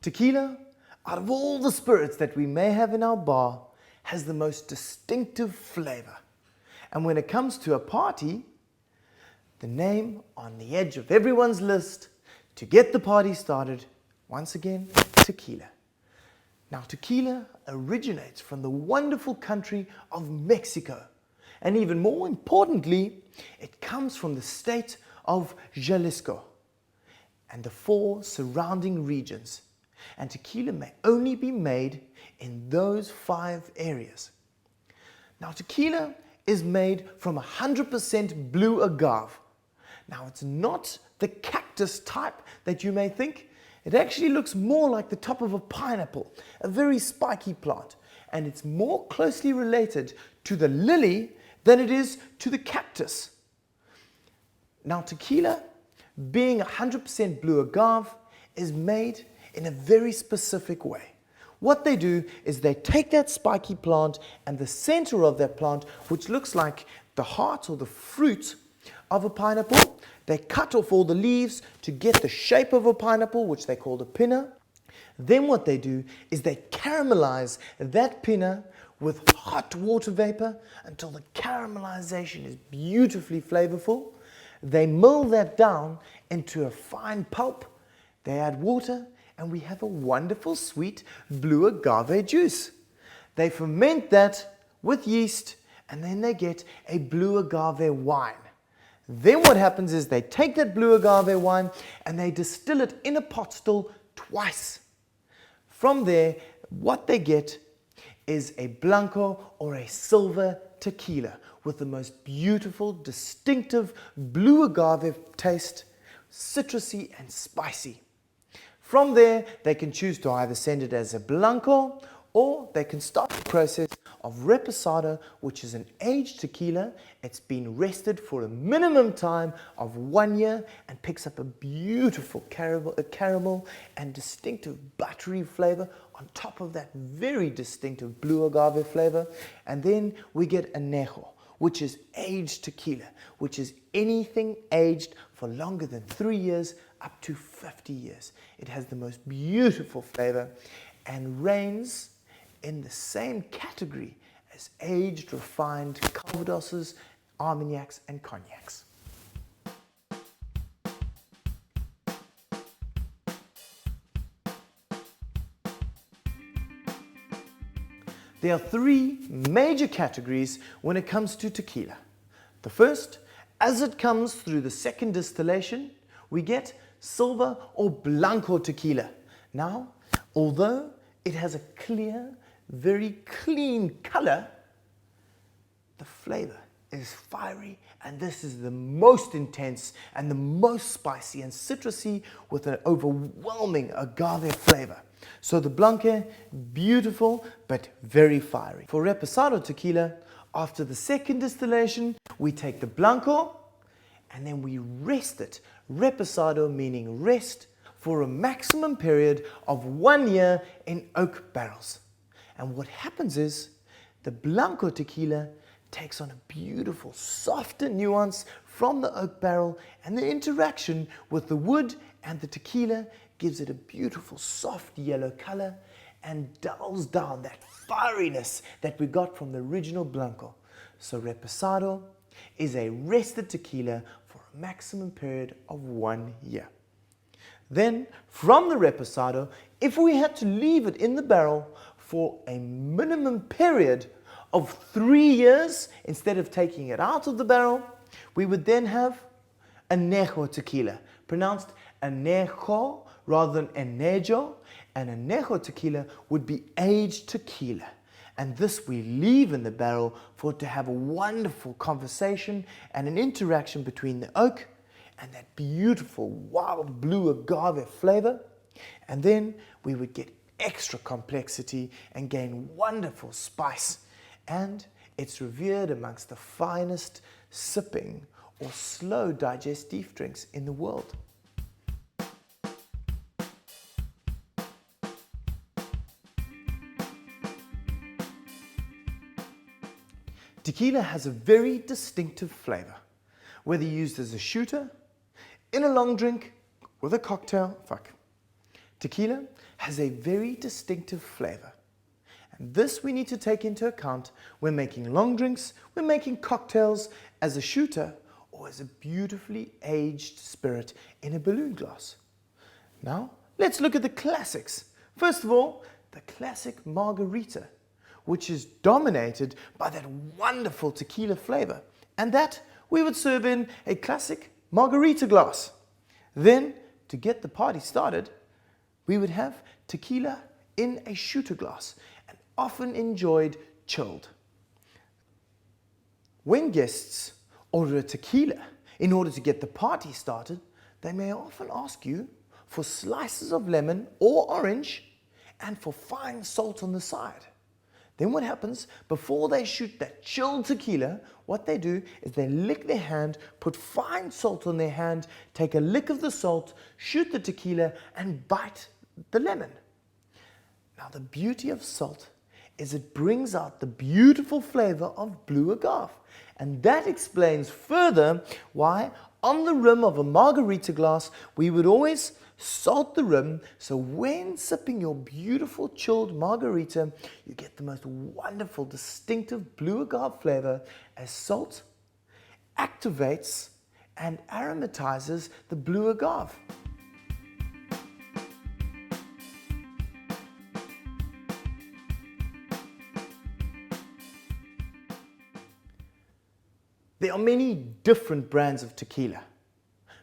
Tequila, out of all the spirits that we may have in our bar, has the most distinctive flavor. And when it comes to a party, the name on the edge of everyone's list to get the party started, once again, tequila. Now, tequila originates from the wonderful country of Mexico. And even more importantly, it comes from the state of Jalisco and the 4 surrounding regions. And tequila may only be made in those 5 areas. Now, tequila is made from 100% blue agave. Now, it's not the cactus type that you may think. It actually looks more like the top of a pineapple, a very spiky plant. And it's more closely related to the lily than it is to the cactus. Now, tequila, being 100% blue agave, is made in a very specific way. What they do is they take that spiky plant and the center of that plant, which looks like the heart or the fruit of a pineapple, they cut off all the leaves to get the shape of a pineapple, which they call the pinna. Then what they do is they caramelize that pinna with hot water vapor until the caramelization is beautifully flavorful. They mill that down into a fine pulp. They add water, and we have a wonderful sweet blue agave juice. They ferment that with yeast, and then they get a blue agave wine. Then what happens is they take that blue agave wine and they distill it in a pot still twice. From there, what they get is a blanco or a silver tequila with the most beautiful, distinctive blue agave taste, citrusy and spicy. From there, they can choose to either send it as a blanco, or they can start the process of reposado, which is an aged tequila. It's been rested for a minimum time of 1 year and picks up a beautiful caramel and distinctive buttery flavor on top of that very distinctive blue agave flavor. And then we get añejo, which is aged tequila, which is anything aged for longer than 3 years up to 50 years. It has the most beautiful flavor and reigns in the same category as aged, refined Calvadoses, Armagnacs, and Cognacs. There are 3 major categories when it comes to tequila. The first, as it comes through the second distillation, we get silver or blanco tequila. Now, although it has a clear, very clean color, the flavor is fiery, and this is the most intense and the most spicy and citrusy with an overwhelming agave flavor. So the blanco, beautiful but very fiery. For reposado tequila, after the second distillation, we take the blanco and then we rest it. Reposado meaning rest, for a maximum period of 1 year in oak barrels. And what happens is the blanco tequila takes on a beautiful, softer nuance from the oak barrel, and the interaction with the wood and the tequila gives it a beautiful, soft yellow color and dulls down that fieriness that we got from the original blanco. So reposado is a rested tequila for a maximum period of 1 year. Then, from the reposado, if we had to leave it in the barrel for a minimum period of 3 years, instead of taking it out of the barrel, we would then have añejo tequila, pronounced añejo rather than añejo, and añejo tequila would be aged tequila. And this we leave in the barrel for it to have a wonderful conversation and an interaction between the oak and that beautiful wild blue agave flavor. And then we would get extra complexity and gain wonderful spice. And it's revered amongst the finest sipping or slow digestive drinks in the world. Tequila has a very distinctive flavor, whether used as a shooter, in a long drink, with a cocktail. Tequila has a very distinctive flavor. And this we need to take into account when making long drinks, when making cocktails, as a shooter, or as a beautifully aged spirit in a balloon glass. Now, let's look at the classics. First of all, the classic margarita, which is dominated by that wonderful tequila flavor, and that we would serve in a classic margarita glass. Then, to get the party started, we would have tequila in a shooter glass, and often enjoyed chilled. When guests order a tequila in order to get the party started, they may often ask you for slices of lemon or orange and for fine salt on the side. Then what happens, before they shoot that chilled tequila, what they do is they lick their hand, put fine salt on their hand, take a lick of the salt, shoot the tequila, and bite the lemon. Now the beauty of salt is it brings out the beautiful flavor of blue agave. And that explains further why on the rim of a margarita glass, we would always salt the rim, so when sipping your beautiful chilled margarita, you get the most wonderful, distinctive blue agave flavor, as salt activates and aromatizes the blue agave. There are many different brands of tequila,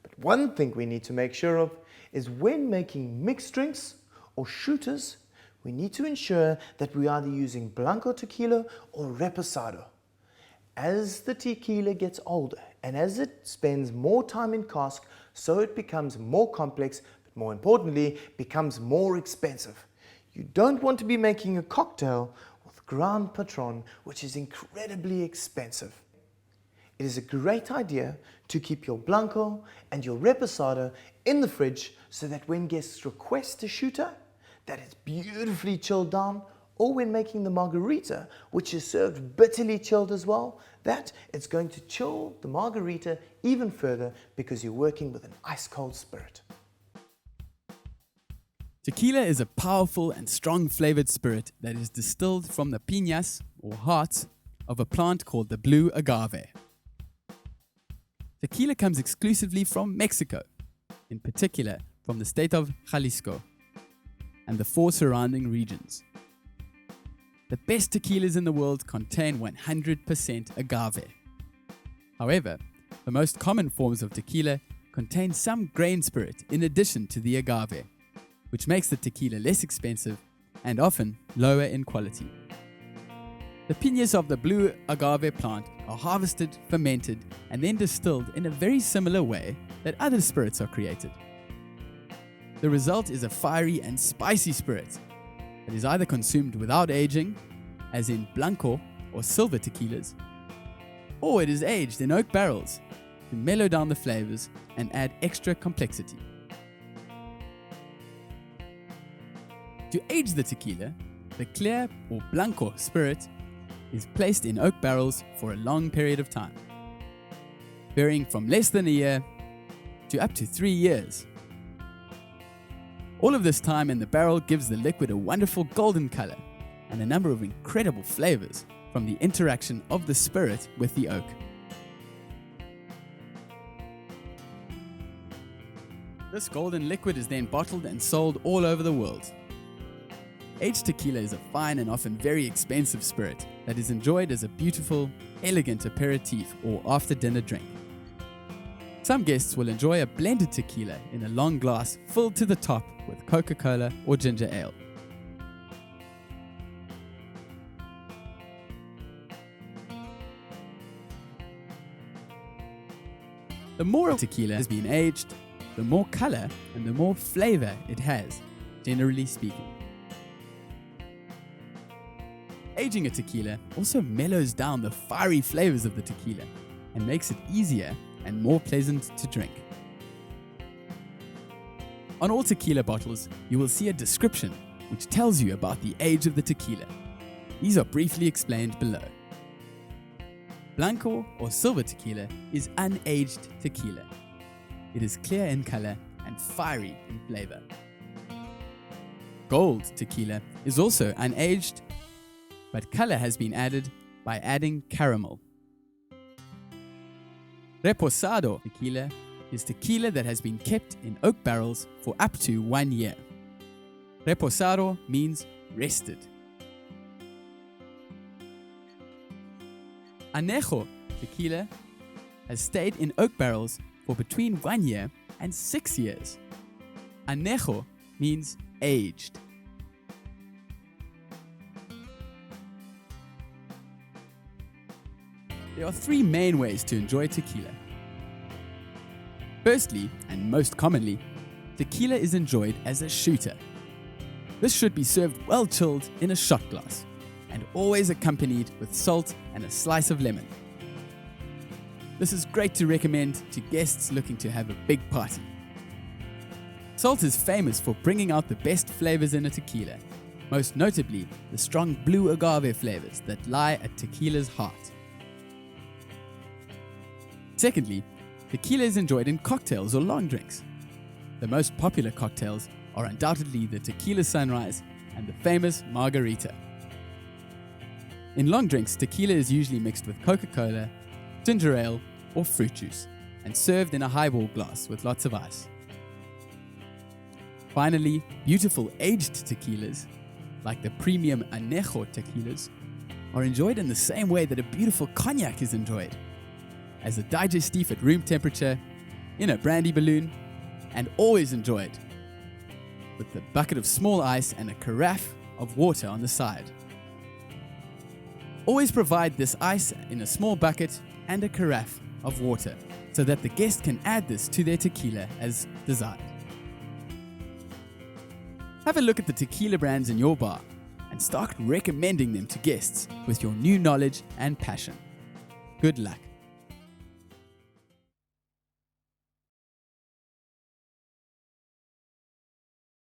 but one thing we need to make sure of is when making mixed drinks or shooters, we need to ensure that we are either using Blanco tequila or Reposado. As the tequila gets older and as it spends more time in cask, so it becomes more complex, but more importantly, becomes more expensive. You don't want to be making a cocktail with Grand Patron, which is incredibly expensive. It is a great idea to keep your Blanco and your Reposado in the fridge so that when guests request a shooter, that it's beautifully chilled down, or when making the margarita, which is served bitterly chilled as well, that it's going to chill the margarita even further because you're working with an ice-cold spirit. Tequila is a powerful and strong flavored spirit that is distilled from the piñas, or hearts, of a plant called the blue agave. Tequila comes exclusively from Mexico, in particular from the state of Jalisco and the 4 surrounding regions. The best tequilas in the world contain 100% agave. However, the most common forms of tequila contain some grain spirit in addition to the agave, which makes the tequila less expensive and often lower in quality. The piñas of the blue agave plant are harvested, fermented, and then distilled in a very similar way that other spirits are created. The result is a fiery and spicy spirit that is either consumed without aging, as in Blanco or silver tequilas, or it is aged in oak barrels to mellow down the flavors and add extra complexity. To age the tequila, the clear or Blanco spirit is placed in oak barrels for a long period of time, varying from less than a year to up to 3 years. All of this time in the barrel gives the liquid a wonderful golden color and a number of incredible flavors from the interaction of the spirit with the oak. This golden liquid is then bottled and sold all over the world. Aged tequila is a fine and often very expensive spirit that is enjoyed as a beautiful, elegant aperitif or after-dinner drink. Some guests will enjoy a blended tequila in a long glass filled to the top with Coca-Cola or ginger ale. The more tequila has been aged, the more color and the more flavor it has, generally speaking. Aging a tequila also mellows down the fiery flavors of the tequila and makes it easier and more pleasant to drink. On all tequila bottles, you will see a description which tells you about the age of the tequila. These are briefly explained below. Blanco or silver tequila is unaged tequila. It is clear in color and fiery in flavor. gold tequila is also unaged, but color has been added by adding caramel. Reposado tequila is tequila that has been kept in oak barrels for up to 1 year. Reposado means rested. Añejo tequila has stayed in oak barrels for between 1 year and 6 years. Añejo means aged. There are 3 main ways to enjoy tequila. Firstly, and most commonly, tequila is enjoyed as a shooter. This should be served well chilled in a shot glass, and always accompanied with salt and a slice of lemon. This is great to recommend to guests looking to have a big party. Salt is famous for bringing out the best flavors in a tequila, most notably the strong blue agave flavors that lie at tequila's heart. Secondly, tequila is enjoyed in cocktails or long drinks. The most popular cocktails are undoubtedly the tequila sunrise and the famous margarita. In long drinks, tequila is usually mixed with Coca-Cola, ginger ale, or fruit juice, and served in a highball glass with lots of ice. Finally, beautiful aged tequilas, like the premium Añejo tequilas, are enjoyed in the same way that a beautiful cognac is enjoyed, as a digestif at room temperature, in a brandy balloon, and always enjoyed with a bucket of small ice and a carafe of water on the side. Always provide this ice in a small bucket and a carafe of water so that the guest can add this to their tequila as desired. Have a look at the tequila brands in your bar and start recommending them to guests with your new knowledge and passion. Good luck.